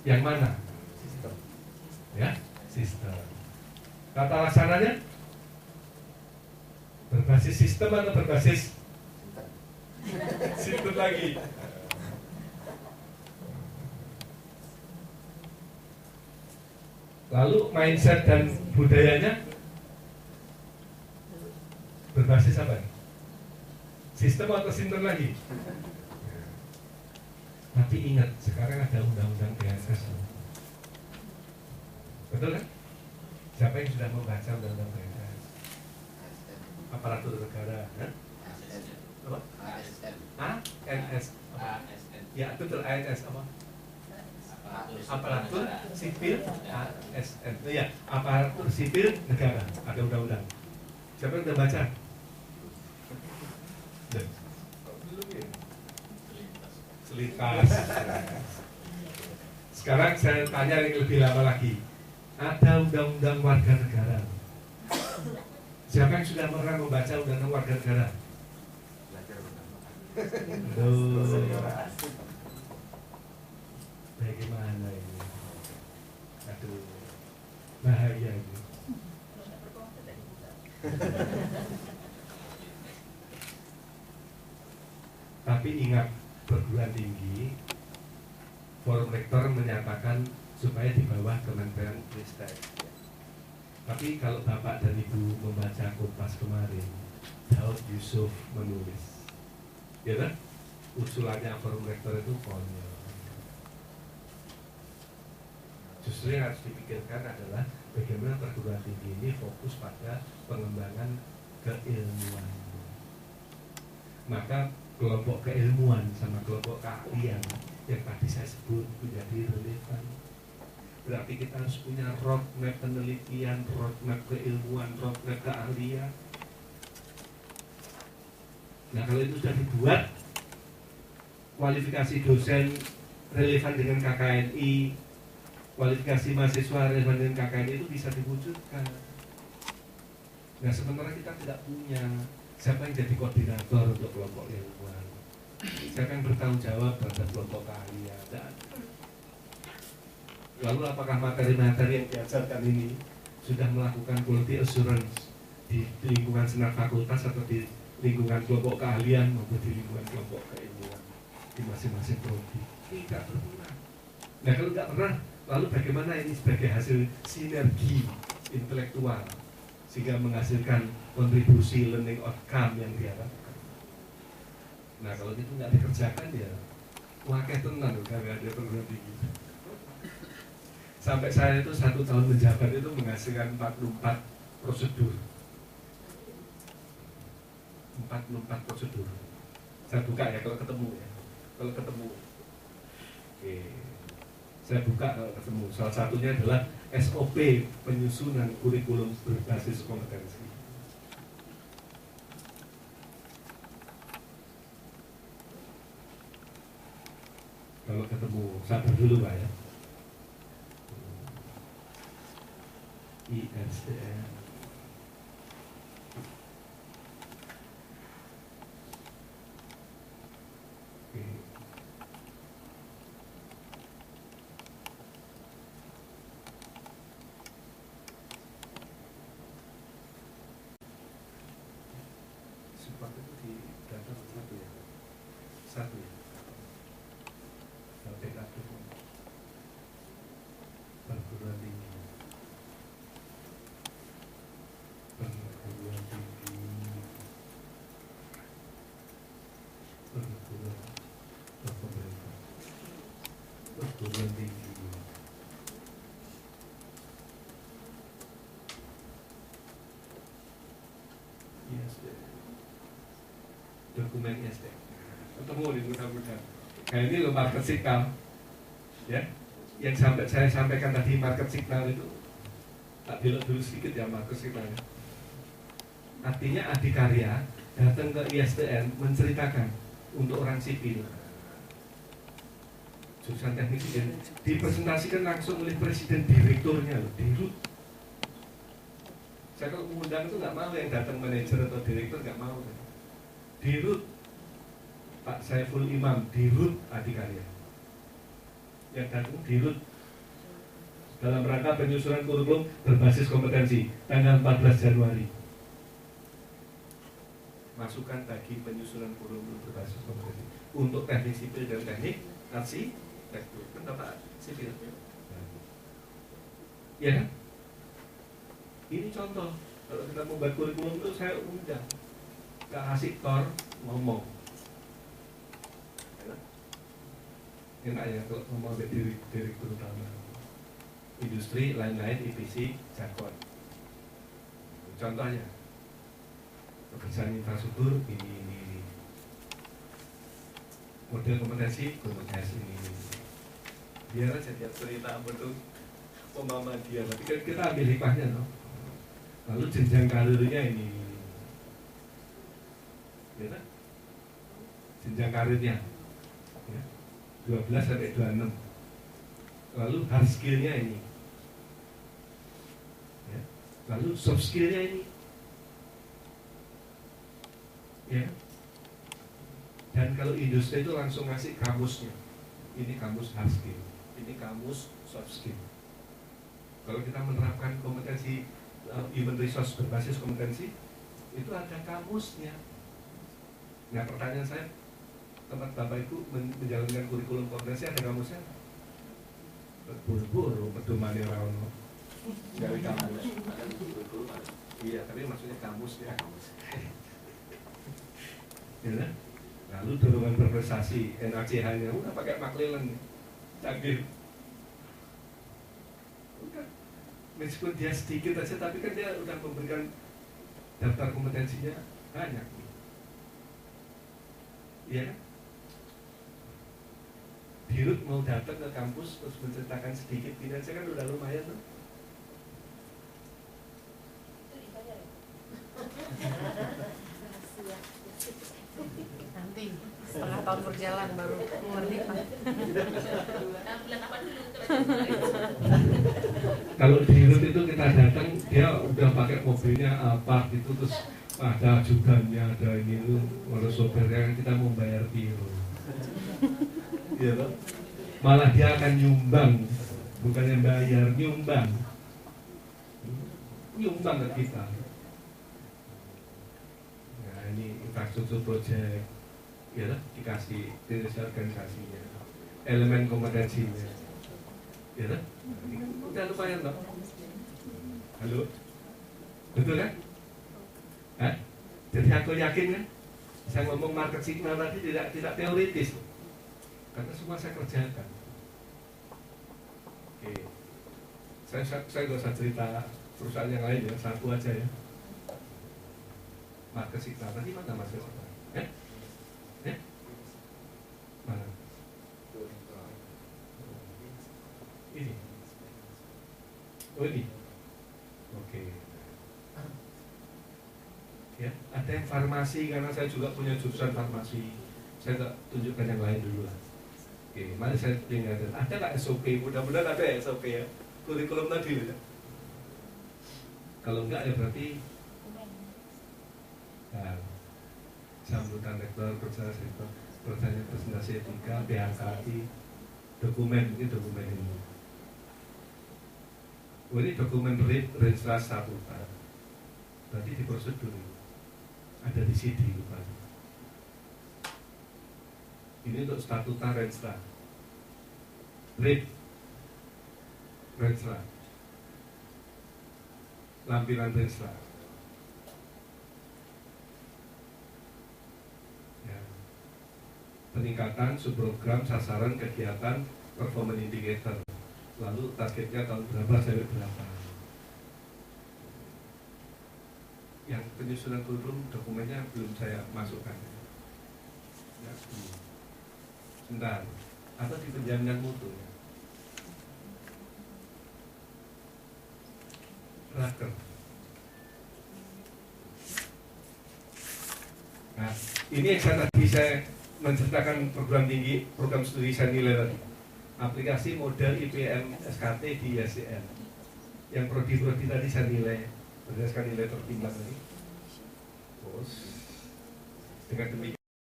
Yang mana? Sistem. Ya, sistem. Tata laksananya berbasis sistem atau berbasis sistem lagi? Lalu mindset dan budayanya berbasis apa? Sistem atau sistem lagi? Tapi ingat, sekarang ada undang-undang PNS. Betul kan? Siapa yang sudah membaca undang-undang PNS? Aparatur negara, kan? Apa? ANS. Ya, betul, ANS apa? Aparatur sipil ASN. Ya, aparatur sipil negara. Ada undang-undang. Siapa yang sudah baca? Belum ya? Selintas. Sekarang saya tanya yang lebih lama lagi. Ada undang-undang warga negara. Siapa yang sudah pernah membaca undang-undang warga negara? Bagaimana ini? Aduh, bahaya ini. Tapi ingat, perguruan tinggi, forum rektor menyatakan supaya di bawah Kementerian Ristek. Tapi kalau Bapak dan Ibu membaca Kompas kemarin, Daud Yusuf menulis, ya kan? Usulannya forum rektor itu konyol. Justru yang harus dipikirkan adalah bagaimana perguruan tinggi ini fokus pada pengembangan keilmuan. Maka kelompok keilmuan sama kelompok keahlian yang tadi saya sebut menjadi relevan. Berarti kita harus punya roadmap penelitian, roadmap keilmuan, roadmap keahlian. Nah, kalau itu sudah dibuat, kualifikasi dosen relevan dengan KKNI, kualifikasi mahasiswa relevan dengan KKNI itu bisa diwujudkan. Nah, sementara kita tidak punya. Siapa yang jadi koordinator untuk kelompok ilmuwan? Siapa yang bertanggung jawab terhadap kelompok keahlian? Lalu apakah materi-materi yang diajarkan ini sudah melakukan quality assurance di lingkungan senat fakultas atau di lingkungan kelompok keahlian maupun di lingkungan kelompok keilmuan di masing-masing prodi? Tidak pernah. Nah, kalau tidak pernah, lalu bagaimana ini sebagai hasil sinergi intelektual sehingga menghasilkan kontribusi learning outcome yang diharapkan? Nah, kalau itu nggak dikerjakan ya wakil tenan nggak ada perguruan tinggi. Sampai saya itu 1 tahun menjabat itu menghasilkan 44 prosedur. 44 prosedur. Saya buka ya kalau ketemu ya. Kalau ketemu. Oke. Saya buka kalau ketemu. Salah satunya adalah SOP penyusunan kurikulum berbasis kompetensi. Kalau ketemu, sabar dulu Pak ya. ISDN. Oke. Support itu di data satu ya? Satu ya? LPK itu perguruan tinggi. Perguruan tinggi. Perguruan pemerintah. Perguruan tinggi. Dokumen ISDN. Ketemu di mudah-mudahan. Nah, ini loh market signal, ya. Yang saya sampaikan tadi market signal itu tak belok dulu sedikit ya market signalnya. Artinya adikarya datang ke ISDN menceritakan untuk orang sipil, jurusan teknik sipil, dipresentasikan langsung oleh presiden direkturnya loh, dirut. Saya kalau mengundang itu nggak mau yang datang manajer atau direktur, nggak mau. Dirut Pak Saiful Imam, dirut adikarya. Yang datang dirut dalam rangka penyusunan kurikulum berbasis kompetensi tanggal 14 Januari. Masukan bagi penyusunan kurikulum berbasis kompetensi untuk teknik sipil dan teknik arsitektur. Kan Bapak sipil, ya kan? Ini contoh. Kalau kita membuat kurikulum itu saya undang, nggak kasih tor ngomong. Enak ya kalau ngomong dari direktur utama industri lain-lain IPC Jakon. Contohnya kebijakan infrastruktur ini. Model kompetensi ini. Biar aja dia cerita betul pemahaman dia. Tapi kan kita ambil hikmahnya, no? Lalu jenjang karirnya ini, ya, jenjang karirnya. 12 sampai 26. Lalu hard skill-nya ini, ya. Lalu soft skill-nya ini, ya. Dan kalau industri itu langsung ngasih kamusnya. Ini kamus hard skill, ini kamus soft skill. Kalau kita menerapkan kompetensi human resource berbasis kompetensi, itu ada kamusnya. Nah, pertanyaan saya, tempat Bapak Ibu menjalankan kurikulum kompetensi ada kamusnya? Buru-buru pedomane ora ono. Gawe kamus. Iya, tapi maksudnya kamus ya. Ya. Lalu dorongan berprestasi, NACH-nya udah pakai McLellan. Canggih. Udah. Meskipun dia sedikit aja, tapi kan dia udah memberikan daftar kompetensinya banyak. Iya kan? Dirut mau datang ke kampus terus menceritakan sedikit ini aja kan udah lumayan tuh. Nanti setengah tahun berjalan baru ngerti Pak. Kalau dirut itu kita datang dia udah pakai mobilnya apa gitu, terus ada ajudannya, ada ini tuh, kalau sopirnya kita mau bayar piro. Iya loh. Malah dia akan nyumbang, bukannya bayar, nyumbang ke kita. Nah ini infrastruktur project, ya lah, dikasih dirisa organisasinya, elemen kompetensinya, ya lah, udah lumayan loh. Halo, betul kan? Hah? Jadi aku yakin kan, saya ngomong market signal tadi tidak teoritis. Karena semua saya kerjakan. Oke, saya nggak usah cerita perusahaan yang lain ya, satu aja ya. Market signal tadi mana market signal? Mana? Ini. Oh ini. Oke. Ya, ada yang farmasi karena saya juga punya jurusan farmasi. Saya nggak tunjukkan yang lain dulu lah. Oke, mari saya ingatkan, ada nggak SOP? Mudah-mudahan ada ya SOP ya, kurikulum tadi ya. Kalau enggak ya berarti nah, sambutan rektor, kerjanya presentasi etika, PHKI, dokumen, ini dokumen ini. Oh, ini dokumen Renstra Statuta. Berarti di prosedur ada di CD rupanya. Ini untuk statuta Renstra. Renstra. Lampiran Renstra. Ya. Peningkatan subprogram sasaran kegiatan performance indicator. Lalu targetnya tahun berapa sampai berapa. Yang penyusunan kurikulum dokumennya belum saya masukkan. Ya. Sebentar, atau di penjaminan mutu ya. Raker. Nah, ini yang tadi saya menceritakan program tinggi, program studi saya nilai tadi. Aplikasi model IPM SKT di ISCN. Yang prodi-prodi tadi saya nilai, berdasarkan nilai tertimbang tadi. Terus, dengan demikian